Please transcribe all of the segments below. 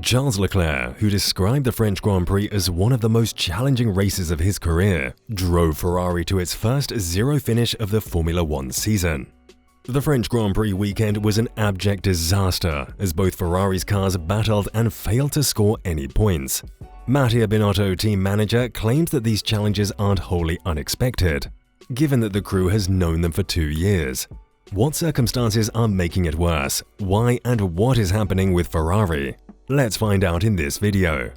Charles Leclerc, who described the French Grand Prix as one of the most challenging races of his career, drove Ferrari to its first zero finish of the Formula One season. The French Grand Prix weekend was an abject disaster as both Ferrari's cars battled and failed to score any points. Mattia Binotto, team manager, claimed that these challenges aren't wholly unexpected, given that the crew has known them for 2 years. What circumstances are making it worse? Why and what is happening with Ferrari? Let's find out in this video.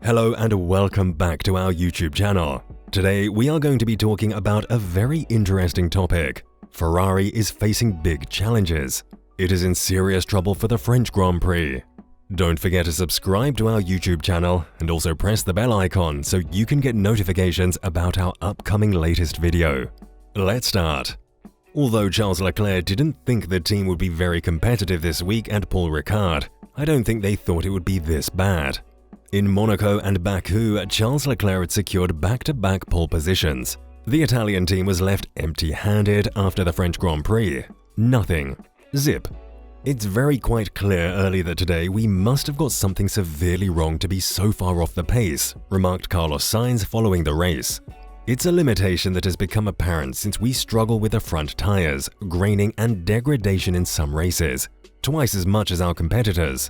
Hello and welcome back to our YouTube channel. Today we are going to be talking about a very interesting topic. Ferrari is facing big challenges. It is in serious trouble for the French Grand Prix. Don't forget to subscribe to our YouTube channel and also press the bell icon so you can get notifications about our upcoming latest video. Let's start. Although Charles Leclerc didn't think the team would be very competitive this week at Paul Ricard, I don't think they thought it would be this bad. In Monaco and Baku, Charles Leclerc had secured back-to-back pole positions. The Italian team was left empty-handed after the French Grand Prix. Nothing. Zip. It's very quite clear early that today we must have got something severely wrong to be so far off the pace, remarked Carlos Sainz following the race. It's a limitation that has become apparent since we struggle with the front tires, graining and degradation in some races, twice as much as our competitors.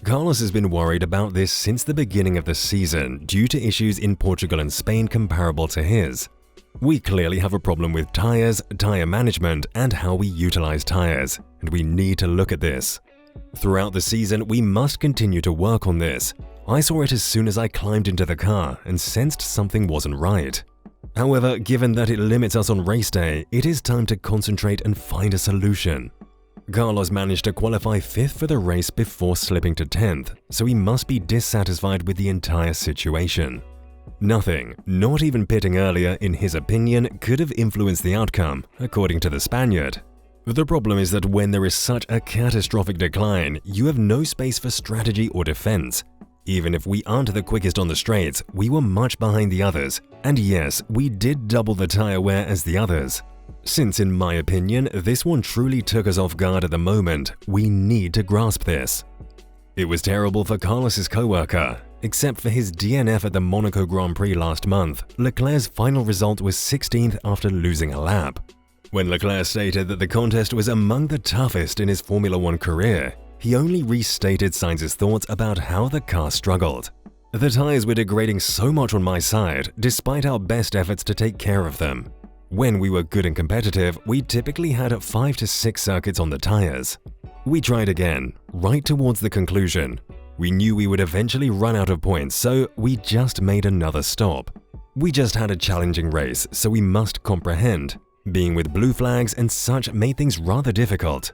Carlos has been worried about this since the beginning of the season due to issues in Portugal and Spain comparable to his. We clearly have a problem with tires, tire management, and how we utilize tires, and we need to look at this. Throughout the season, we must continue to work on this. I saw it as soon as I climbed into the car and sensed something wasn't right. However, given that it limits us on race day, it is time to concentrate and find a solution. Carlos managed to qualify 5th for the race before slipping to 10th, so he must be dissatisfied with the entire situation. Nothing, not even pitting earlier, in his opinion, could have influenced the outcome, according to the Spaniard. The problem is that when there is such a catastrophic decline, you have no space for strategy or defense. Even if we aren't the quickest on the straights, we were much behind the others, and yes, we did double the tire wear as the others. Since, in my opinion, this one truly took us off guard at the moment, we need to grasp this. It was terrible for Carlos's co-worker. Except for his DNF at the Monaco Grand Prix last month, Leclerc's final result was 16th after losing a lap. When Leclerc stated that the contest was among the toughest in his Formula One career, he only restated Sainz's thoughts about how the car struggled. The tires were degrading so much on my side, despite our best efforts to take care of them. When we were good and competitive, we typically had 5 to 6 circuits on the tires. We tried again, right towards the conclusion. We knew we would eventually run out of points, so we just made another stop. We just had a challenging race, so we must comprehend. Being with blue flags and such made things rather difficult.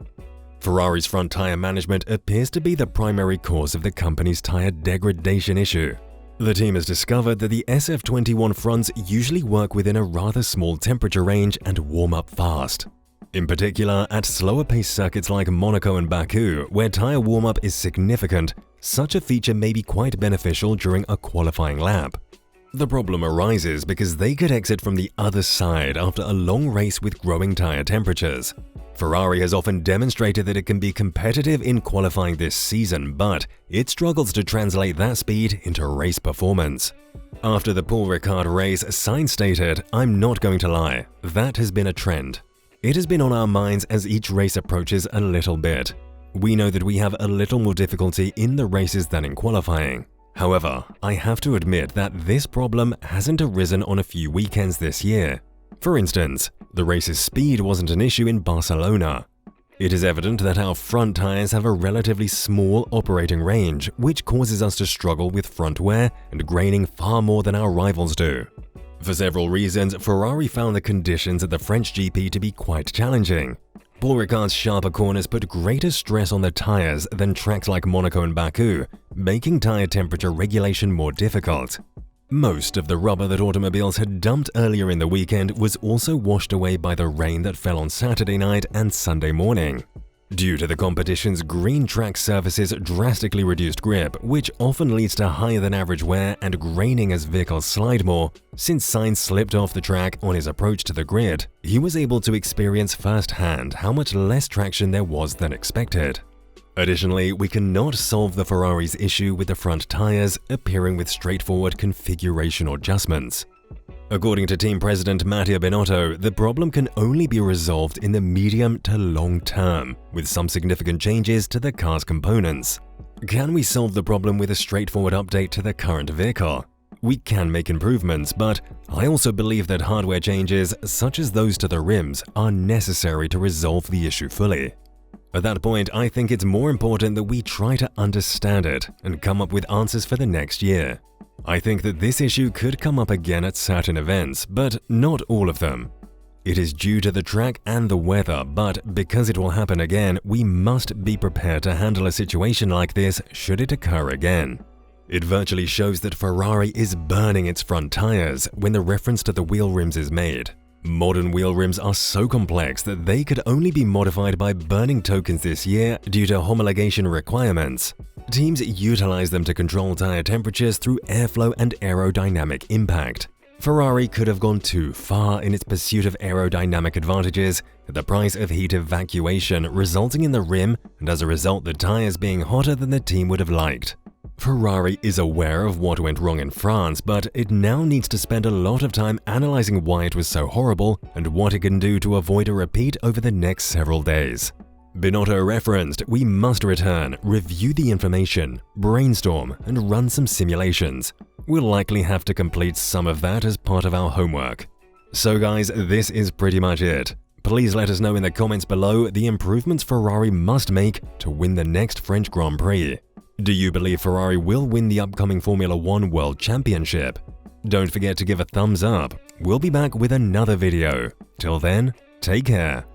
Ferrari's front tire management appears to be the primary cause of the company's tire degradation issue. The team has discovered that the SF21 fronts usually work within a rather small temperature range and warm up fast. In particular, at slower-paced circuits like Monaco and Baku, where tire warm-up is significant, such a feature may be quite beneficial during a qualifying lap. The problem arises because they could exit from the other side after a long race with growing tire temperatures. Ferrari has often demonstrated that it can be competitive in qualifying this season, but it struggles to translate that speed into race performance. After the Paul Ricard race, Sainz stated, "I'm not going to lie, that has been a trend. It has been on our minds as each race approaches a little bit. We know that we have a little more difficulty in the races than in qualifying. However, I have to admit that this problem hasn't arisen on a few weekends this year. For instance, the race's speed wasn't an issue in Barcelona. It is evident that our front tires have a relatively small operating range, which causes us to struggle with front wear and graining far more than our rivals do. For several reasons, Ferrari found the conditions at the French GP to be quite challenging. Paul Ricard's sharper corners put greater stress on the tires than tracks like Monaco and Baku, making tire temperature regulation more difficult. Most of the rubber that automobiles had dumped earlier in the weekend was also washed away by the rain that fell on Saturday night and Sunday morning. Due to the competition's green track surfaces drastically reduced grip, which often leads to higher than average wear and graining as vehicles slide more, since Sainz slipped off the track on his approach to the grid, he was able to experience firsthand how much less traction there was than expected. Additionally, we cannot solve the Ferrari's issue with the front tires appearing with straightforward configuration adjustments. According to team president Matteo Binotto, the problem can only be resolved in the medium to long term, with some significant changes to the car's components. Can we solve the problem with a straightforward update to the current vehicle? We can make improvements, but I also believe that hardware changes, such as those to the rims, are necessary to resolve the issue fully. At that point, I think it's more important that we try to understand it and come up with answers for the next year. I think that this issue could come up again at certain events, but not all of them. It is due to the track and the weather, but because it will happen again, we must be prepared to handle a situation like this should it occur again. It virtually shows that Ferrari is burning its front tires when the reference to the wheel rims is made. Modern wheel rims are so complex that they could only be modified by burning tokens this year due to homologation requirements. Teams utilize them to control tire temperatures through airflow and aerodynamic impact. Ferrari could have gone too far in its pursuit of aerodynamic advantages at the price of heat evacuation, resulting in the rim and as a result the tires being hotter than the team would have liked. Ferrari is aware of what went wrong in France, but it now needs to spend a lot of time analyzing why it was so horrible and what it can do to avoid a repeat over the next several days. Binotto referenced, "We must return, review the information, brainstorm, and run some simulations. We'll likely have to complete some of that as part of our homework." So guys, this is pretty much it. Please let us know in the comments below the improvements Ferrari must make to win the next French Grand Prix. Do you believe Ferrari will win the upcoming Formula 1 World Championship? Don't forget to give a thumbs up. We'll be back with another video. Till then, take care.